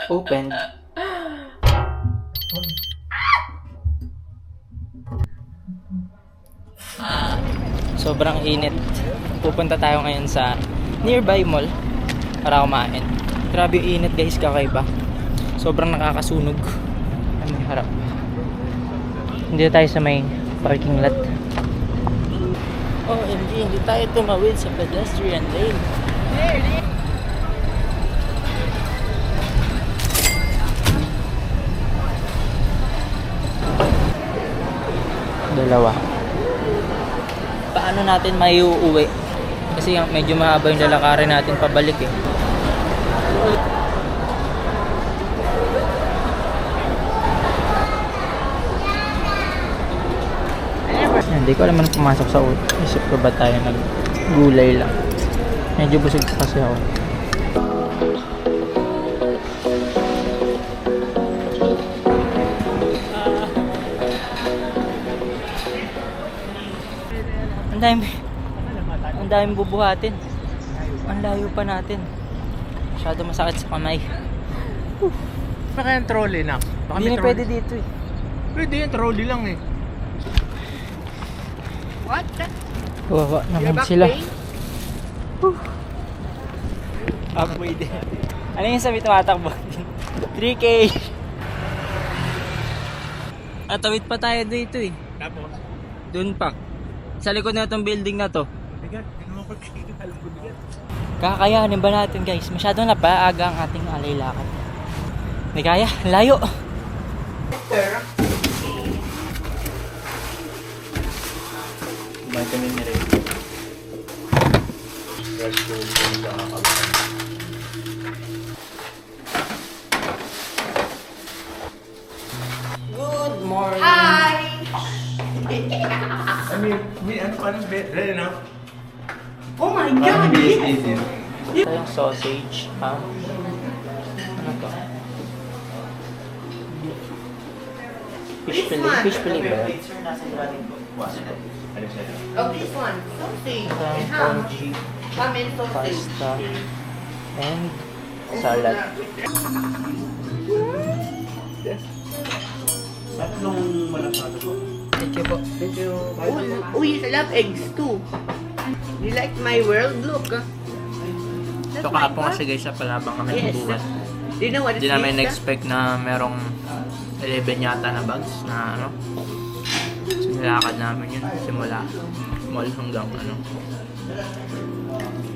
Open. Sobrang init. Pupunta tayo ngayon sa nearby mall para kumain. Grabe yung init guys, kakaiba. Sobrang nakakasunog. Ano yung harap? Hindi tayo sa may parking lot. OMG, hindi tayo tumawid sa pedestrian lane. Dalawa. Paano natin maiuwi? Kasi medyo mahaba yung lalakarin natin pabalik eh. Hindi ko alam anong pumasok sa ulo. Isip ko ba tayo nag-gulay lang. Medyo busog kasi ako. Ang dami bubuhatin. Ang layo pa natin. Masyado masakit sa kamay. Baka yung trolley na. Hindi na pwede dito eh. Pwede yung trolley lang eh. What? Kawawa naman sila. Halfway din. Ano yung sabi tumatakbo? 3K. Atawid pa tayo dito eh. Tapos? Doon pa. Sa likod na itong building na to. Kakayanin ba natin guys? Masyado na paaga ang ating alaylakad. Hindi kaya, layo. Vitamin ni Ray. Fresh food sa kakalakad. Good morning. Hi! May ano pa rin better na? Oh my God! Ito Ito yung sausage. Ano to? Fish fillet. Fish fillet ba yun? Oh, this one. Sausage. Ito yung And ham. congee, Ham and sausage. pasta, and salad. Tatlong malapado po. Thank you po. Oh, yes, I love eggs too. You like my world? Look. That's Ito my kahapon kasi guys sa palabang kami Yes. bubuhat. Do you know what Hindi is namin this? na-expect na merong 11 yata na bags na ano. So nilakad namin yun simula mall hanggang ano.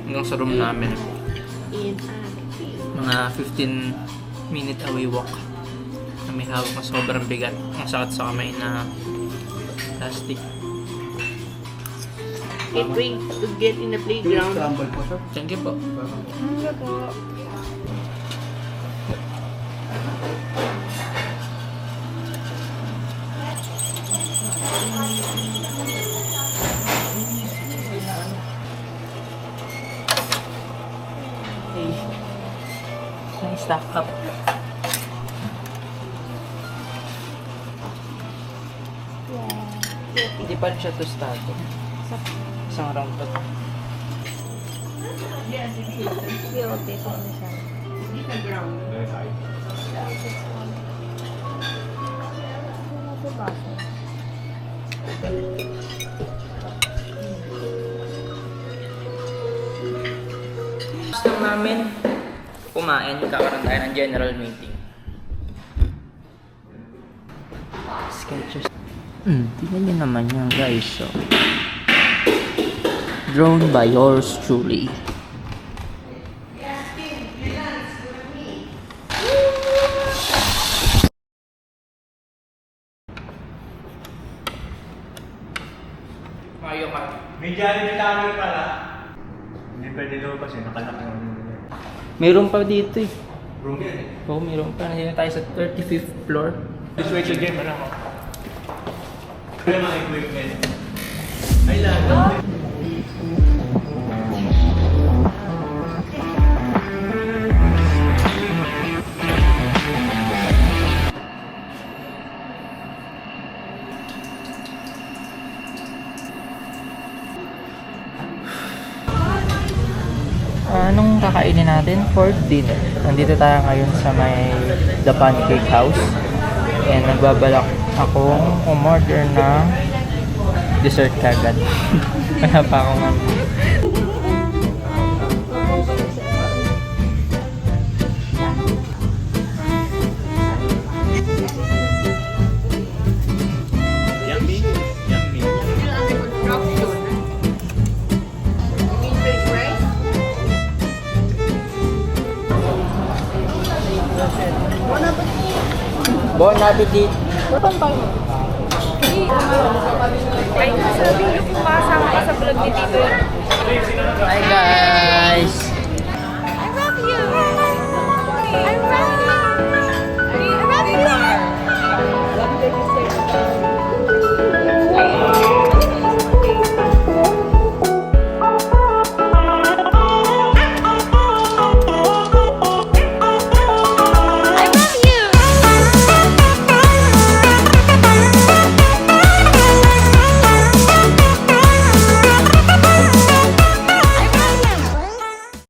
Hanggang sa room namin. Mga 15-minute away walk. May hawak na sobrang bigat. Ang sakit sa kamay na plastic. Can't wait to get in the playground. po sir. Thank you po. Okay. Nice stack up. Hindi pa rin siya tostado. Isang round pa to. Gusto namin kumain, kakaroon tayo ng general meeting. Sketches. Tingnan nyo naman yan guys. So, drawn by yours truly. Mario Kart. May Jollibee Tower pala. Hindi pwede daw kasi nakalaki ang Mayroon pa dito eh. room yan eh. Oo, mayroon pa. Nandito tayo sa 35th floor. This way to game, ano ako? Ano mga equipment? Ay lang. kakainin natin for dinner. Nandito tayo ngayon sa may The Pancake House. And nagbabalak akong umorder ng dessert kagad. Wala pa akong ano. Yummy. Yummy. Bon appetit! Ay, sabi niyo po kasama ka sa vlog ni Tito. Hi guys!